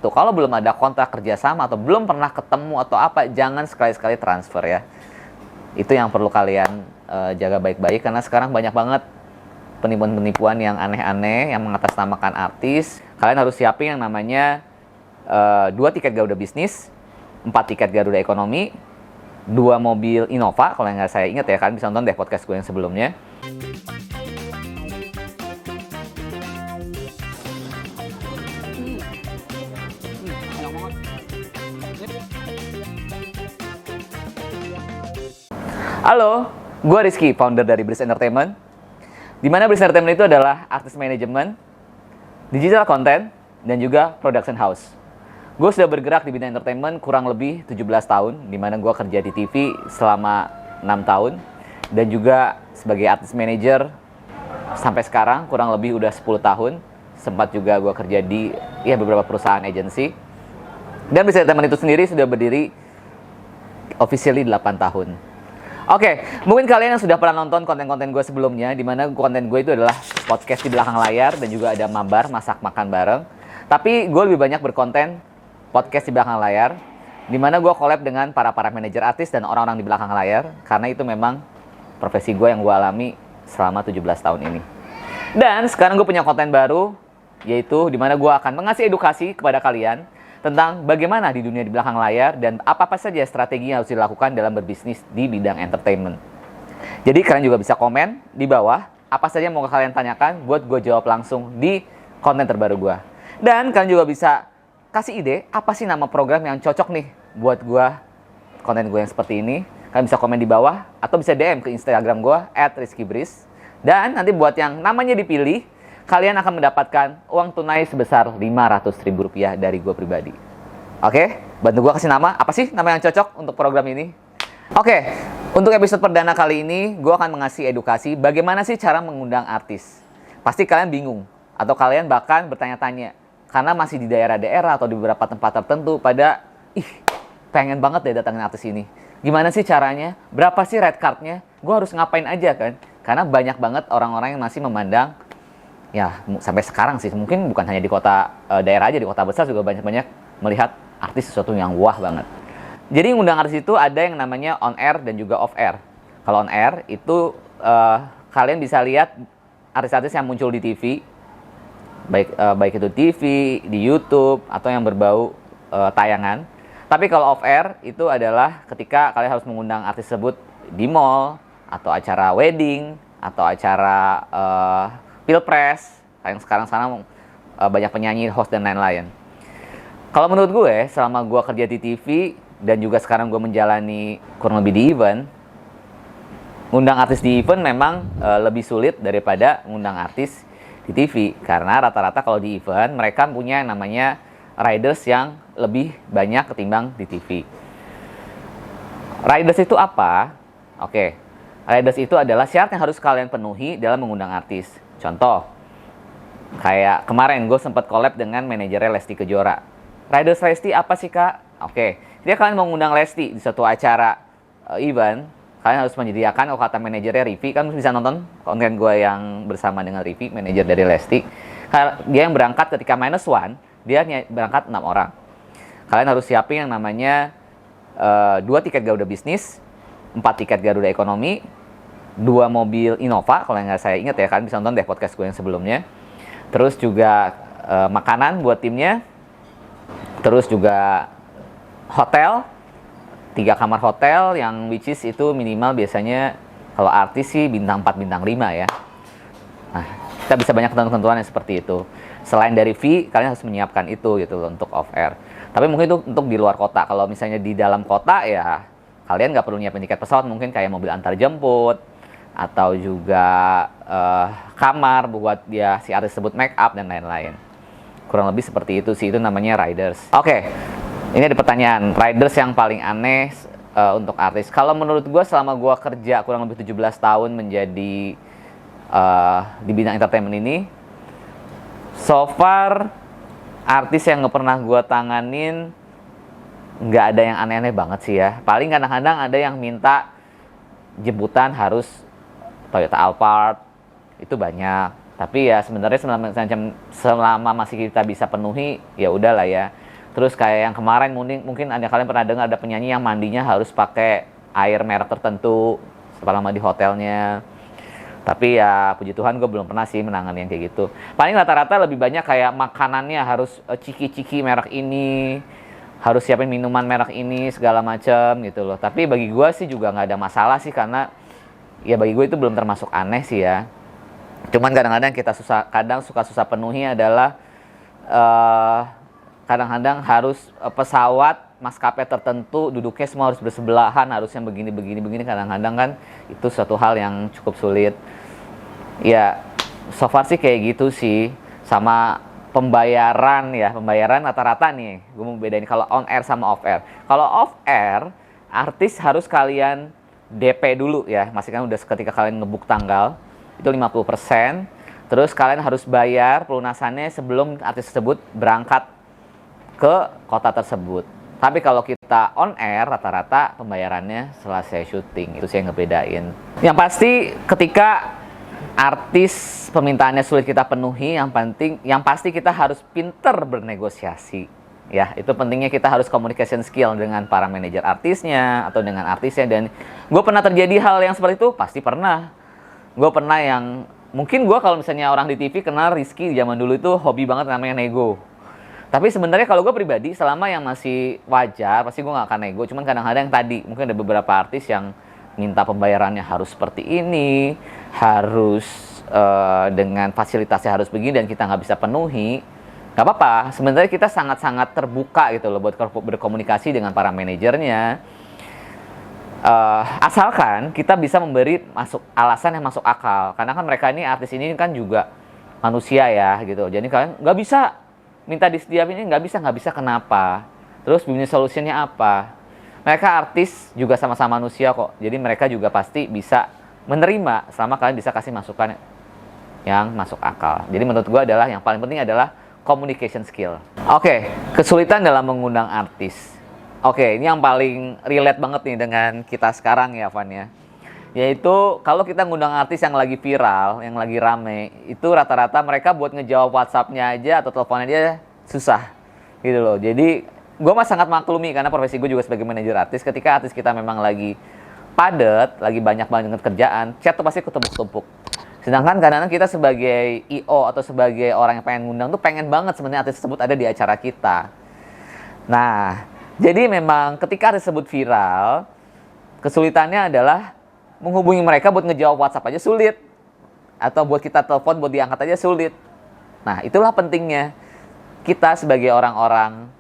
Tuh, kalau belum ada kontrak kerjasama atau belum pernah ketemu atau apa, jangan sekali-sekali transfer ya. Itu yang perlu kalian jaga baik-baik, karena sekarang banyak banget penipuan-penipuan yang aneh-aneh yang mengatasnamakan artis. Kalian harus siapin yang namanya 2 tiket Garuda Bisnis, 4 tiket Garuda Ekonomi, 2 mobil Innova. Kalau yang nggak saya ingat ya, kalian bisa nonton deh podcast gue yang sebelumnya. Halo, gue Rizky, founder dari Breeze Entertainment. Di mana Breeze Entertainment itu adalah artist management, digital content, dan juga production house. Gue sudah bergerak di bidang entertainment kurang lebih 17 tahun, di mana gue kerja di TV selama 6 tahun, dan juga sebagai artist manager sampai sekarang kurang lebih udah 10 tahun. Sempat juga gue kerja di beberapa perusahaan agensi. Dan Breeze Entertainment itu sendiri sudah berdiri officially 8 tahun. Oke, mungkin kalian yang sudah pernah nonton konten-konten gue sebelumnya, di mana konten gue itu adalah podcast di belakang layar dan juga ada mabar, masak makan bareng. Tapi gue lebih banyak berkonten podcast di belakang layar, di mana gue collab dengan para manajer artis dan orang-orang di belakang layar, karena itu memang profesi gue yang gue alami selama 17 tahun ini. Dan sekarang gue punya konten baru, yaitu di mana gue akan mengasih edukasi kepada kalian tentang bagaimana di dunia di belakang layar dan apa-apa saja strategi yang harus dilakukan dalam berbisnis di bidang entertainment. Jadi kalian juga bisa komen di bawah apa saja yang mau kalian tanyakan buat gue jawab langsung di konten terbaru gue. Dan kalian juga bisa kasih ide apa sih nama program yang cocok nih buat gue, konten gue yang seperti ini. Kalian bisa komen di bawah atau bisa DM ke Instagram gue @rizkybreeze. Dan nanti buat yang namanya dipilih, kalian akan mendapatkan uang tunai sebesar Rp500.000 dari gue pribadi. Oke, bantu gue kasih nama. Apa sih nama yang cocok untuk program ini? Oke, untuk episode perdana kali ini, gue akan mengasih edukasi bagaimana sih cara mengundang artis. Pasti kalian bingung, atau kalian bahkan bertanya-tanya, karena masih di daerah-daerah atau di beberapa tempat tertentu pada, pengen banget deh datangin artis ini. Gimana sih caranya? Berapa sih red card-nya? Gue harus ngapain aja kan? Karena banyak banget orang-orang yang masih memandang, ya sampai sekarang sih, mungkin bukan hanya di kota daerah aja, di kota besar juga banyak melihat artis sesuatu yang wah banget. Jadi ngundang artis itu ada yang namanya on air dan juga off air. Kalau on air itu kalian bisa lihat artis-artis yang muncul di TV, baik itu TV, di YouTube atau yang berbau tayangan. Tapi kalau off air itu adalah ketika kalian harus mengundang artis tersebut di mall atau acara wedding atau acara Pilpres, yang sekarang banyak penyanyi, host, dan lain-lain. Kalau menurut gue, selama gue kerja di TV dan juga sekarang gue menjalani kurang lebih di event, ngundang artis di event memang lebih sulit daripada ngundang artis di TV. Karena rata-rata kalau di event, mereka punya yang namanya riders yang lebih banyak ketimbang di TV. Riders itu apa? Oke, riders itu adalah syarat yang harus kalian penuhi dalam mengundang artis. Contoh, kayak kemarin gue sempat collab dengan manajernya Lesti Kejora. Riders Lesti apa sih kak? Oke, dia kalian mau ngundang Lesti di suatu acara event, kalian harus menyediakan, kalau kata manajernya Rivi, kan bisa nonton konten gue yang bersama dengan Rivi, manajer dari Lesti. Dia yang berangkat ketika -1, dia berangkat 6 orang. Kalian harus siapin yang namanya 2 tiket Garuda Bisnis, 4 tiket Garuda Ekonomi, 2 mobil Innova. Kalau yang nggak saya ingat ya, kalian bisa nonton deh podcast gue yang sebelumnya. Terus juga makanan buat timnya. Terus juga hotel, 3 kamar hotel yang which is itu minimal biasanya kalau artis sih bintang 4, bintang 5 ya. Nah, kita bisa banyak ketentuan yang seperti itu. Selain dari fee, kalian harus menyiapkan itu gitu loh untuk off air. Tapi mungkin itu untuk di luar kota. Kalau misalnya di dalam kota ya kalian nggak perlu nyiapin tiket pesawat, mungkin kayak mobil antar jemput atau juga kamar buat dia si artis sebut make up dan lain-lain. Kurang lebih seperti itu sih, itu namanya riders. Oke, ini ada pertanyaan, riders yang paling aneh untuk artis. Kalau menurut gue, selama gue kerja kurang lebih 17 tahun menjadi di bidang entertainment ini, so far artis yang nggak pernah gue tanganin nggak ada yang aneh-aneh banget sih ya. Paling kadang-kadang ada yang minta jemputan harus Toyota Alphard, itu banyak. Tapi ya sebenarnya selama masih kita bisa penuhi, ya udahlah ya. Terus kayak yang kemarin mungkin ada kalian pernah dengar ada penyanyi yang mandinya harus pakai air merek tertentu selama di hotelnya. Tapi ya puji Tuhan gue belum pernah sih menangani yang kayak gitu. Paling rata-rata lebih banyak kayak makanannya harus ciki-ciki merek ini, harus siapin minuman merek ini segala macam gitu loh. Tapi bagi gue sih juga nggak ada masalah sih, karena ya bagi gue itu belum termasuk aneh sih ya. Cuman kadang-kadang suka susah penuhi adalah kadang-kadang harus pesawat maskapai tertentu duduknya semua harus bersebelahan, harusnya begini kadang-kadang kan itu suatu hal yang cukup sulit. Ya, so far sih kayak gitu sih. Sama pembayaran rata-rata nih, gue mau bedain kalau on air sama off air. Kalau off air, artis harus kalian DP dulu ya, masih kan udah ketika kalian ngebuk tanggal itu 50%. Terus kalian harus bayar pelunasannya sebelum artis tersebut berangkat ke kota tersebut. Tapi kalau kita on air, rata-rata pembayarannya selesai syuting. Itu sih yang ngebedain. Yang pasti ketika artis permintaannya sulit kita penuhi, yang pasti kita harus pinter bernegosiasi. Ya, itu pentingnya kita harus communication skill dengan para manajer artisnya atau dengan artisnya. Dan gue pernah terjadi hal yang seperti itu, pasti pernah. Gue pernah yang mungkin gue kalau misalnya orang di TV kenal Rizky zaman dulu itu hobi banget namanya nego. Tapi sebenarnya kalau gue pribadi selama yang masih wajar pasti gue gak akan nego. Cuman kadang-kadang tadi mungkin ada beberapa artis yang minta pembayarannya harus seperti ini, harus dengan fasilitasnya harus begini dan kita nggak bisa penuhi. Gak apa-apa, sebenarnya kita sangat-sangat terbuka gitu loh buat berkomunikasi dengan para manajernya. Asalkan kita bisa memberi alasan yang masuk akal, karena kan mereka ini artis ini kan juga manusia ya gitu. Jadi kalian nggak bisa minta disediain ini, nggak bisa kenapa? Terus bisnis solusinya apa? Mereka artis juga sama-sama manusia kok, jadi mereka juga pasti bisa menerima selama kalian bisa kasih masukan yang masuk akal. Jadi menurut gue adalah yang paling penting adalah communication skill. Oke, kesulitan dalam mengundang artis. Oke, ini yang paling relate banget nih dengan kita sekarang ya, Van ya. Yaitu kalau kita ngundang artis yang lagi viral, yang lagi rame, itu rata-rata mereka buat ngejawab WhatsApp-nya aja atau teleponnya dia susah gitu loh. Jadi gue mah sangat maklumi karena profesi gue juga sebagai manajer artis. Ketika artis kita memang lagi padat, lagi banyak banget kerjaan, chat tuh pasti ketumpuk-tumpuk. Sedangkan kadang-kadang kita sebagai IO atau sebagai orang yang pengen ngundang tuh pengen banget sebenarnya artis tersebut ada di acara kita. Nah, jadi memang ketika artis tersebut viral, kesulitannya adalah menghubungi mereka buat ngejawab WhatsApp aja sulit. Atau buat kita telepon, buat diangkat aja sulit. Nah, itulah pentingnya kita sebagai orang-orang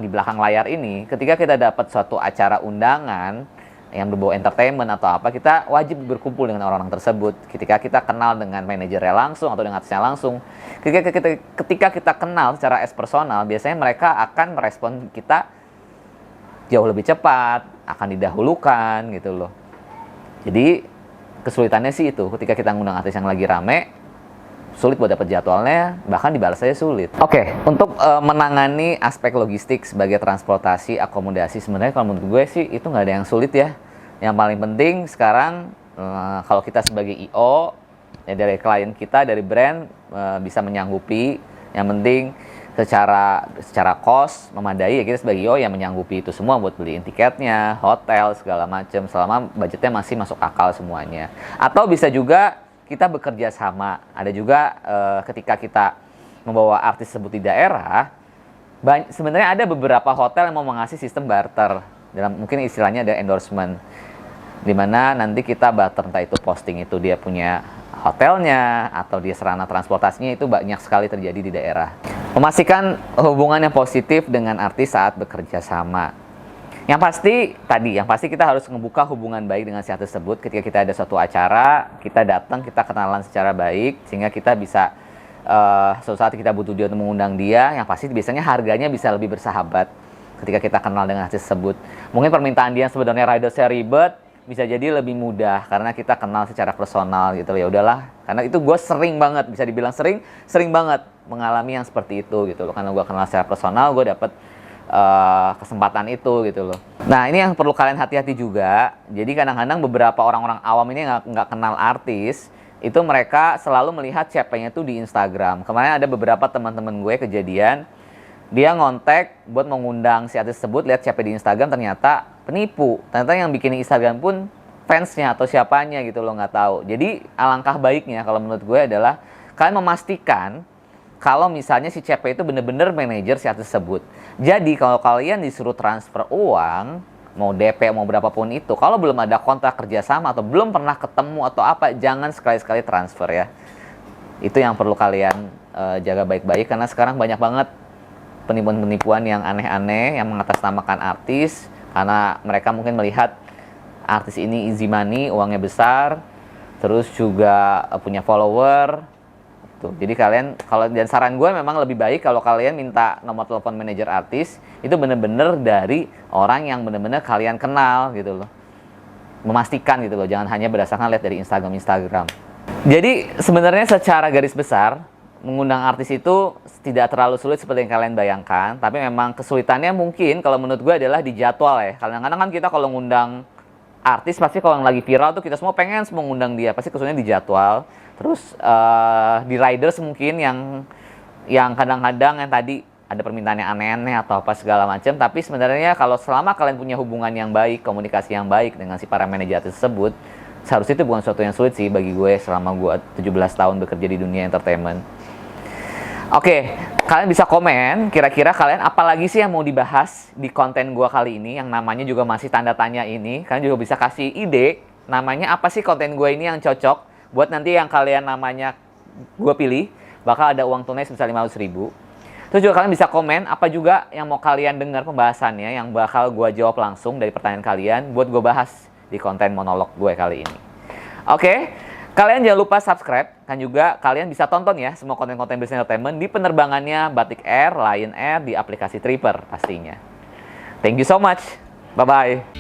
di belakang layar ini, ketika kita dapat suatu acara keundangan yang berbau entertainment atau apa, kita wajib berkumpul dengan orang-orang tersebut. Ketika kita kenal dengan manajernya langsung atau dengan artisnya langsung, ketika kita kenal secara personal, biasanya mereka akan merespon kita jauh lebih cepat, akan didahulukan gitu loh. Jadi kesulitannya sih itu, ketika kita ngundang artis yang lagi rame, sulit buat dapat jadwalnya, bahkan dibalas aja sulit. Oke, untuk menangani aspek logistik sebagai transportasi, akomodasi, sebenarnya kalau menurut gue sih itu nggak ada yang sulit ya. Yang paling penting sekarang kalau kita sebagai IO, ya dari klien kita, dari brand bisa menyanggupi. Yang penting secara cost memadai, ya kita sebagai IO yang menyanggupi itu semua buat beliin tiketnya, hotel, segala macam, selama budgetnya masih masuk akal semuanya. Atau bisa juga kita bekerja sama. Ada juga ketika kita membawa artis tersebut di daerah, sebenarnya ada beberapa hotel yang mau mengasih sistem barter. Mungkin istilahnya ada endorsement, di mana nanti kita barter, entah itu posting itu dia punya hotelnya atau dia sarana transportasinya, itu banyak sekali terjadi di daerah. Memastikan hubungan yang positif dengan artis saat bekerja sama. Yang pasti kita harus membuka hubungan baik dengan si artis tersebut. Ketika kita ada suatu acara, kita datang, kita kenalan secara baik, sehingga kita bisa suatu saat kita butuh dia untuk mengundang dia, yang pasti biasanya harganya bisa lebih bersahabat ketika kita kenal dengan artis tersebut. Mungkin permintaan dia sebenarnya ridersnya ribet, bisa jadi lebih mudah karena kita kenal secara personal gitu. Ya udahlah, karena itu gue sering banget, bisa dibilang sering banget mengalami yang seperti itu gitu loh. Karena gue kenal secara personal, gue dapet kesempatan itu gitu loh. Nah, ini yang perlu kalian hati-hati juga. Jadi kadang-kadang beberapa orang-orang awam ini nggak kenal artis, itu mereka selalu melihat CP-nya tuh di Instagram. Kemarin ada beberapa teman-teman gue kejadian, Dia ngontek buat mengundang si artis tersebut, lihat siapa di Instagram, ternyata penipu. Ternyata yang bikin Instagram pun fansnya atau siapanya gitu loh, nggak tahu. Jadi alangkah baiknya kalau menurut gue adalah kalian memastikan kalau misalnya si CP itu bener-bener manajer si artis tersebut. Jadi kalau kalian disuruh transfer uang, mau DP mau berapapun itu, kalau belum ada kontrak kerjasama atau belum pernah ketemu atau apa, jangan sekali-sekali transfer ya. Itu yang perlu kalian jaga baik-baik, karena sekarang banyak banget penipuan-penipuan yang aneh-aneh yang mengatasnamakan artis, karena mereka mungkin melihat artis ini easy money, uangnya besar, terus juga punya follower. Tuh, jadi kalian, kalau dan saran gue memang lebih baik kalau kalian minta nomor telepon manajer artis itu bener-bener dari orang yang bener-bener kalian kenal gitu loh, memastikan gitu loh, jangan hanya berdasarkan lihat dari Instagram. Jadi sebenarnya secara garis besar mengundang artis itu tidak terlalu sulit seperti yang kalian bayangkan, tapi memang kesulitannya mungkin kalau menurut gue adalah di jadwal ya. Kadang-kadang kan kita kalau ngundang artis pasti kalau yang lagi viral tuh kita semua pengen semua ngundang dia, pasti kesulitannya di jadwal. Terus di riders mungkin yang kadang-kadang yang tadi ada permintaan yang aneh-aneh atau apa segala macam, tapi sebenarnya kalau selama kalian punya hubungan yang baik, komunikasi yang baik dengan si para manajer artis tersebut, seharusnya itu bukan sesuatu yang sulit sih bagi gue selama gue 17 tahun bekerja di dunia entertainment. Oke, kalian bisa komen kira-kira kalian apalagi sih yang mau dibahas di konten gue kali ini yang namanya juga masih tanda tanya ini. Kalian juga bisa kasih ide namanya apa sih konten gue ini yang cocok buat nanti yang kalian namanya gue pilih, bakal ada uang tunai sebesar 500.000. Terus juga kalian bisa komen apa juga yang mau kalian dengar pembahasannya yang bakal gue jawab langsung dari pertanyaan kalian buat gue bahas di konten monolog gue kali ini. Oke, kalian jangan lupa subscribe, kan juga kalian bisa tonton ya semua konten-konten Business Entertainment di penerbangannya Batik Air, Lion Air, di aplikasi Tripper pastinya. Thank you so much. Bye-bye.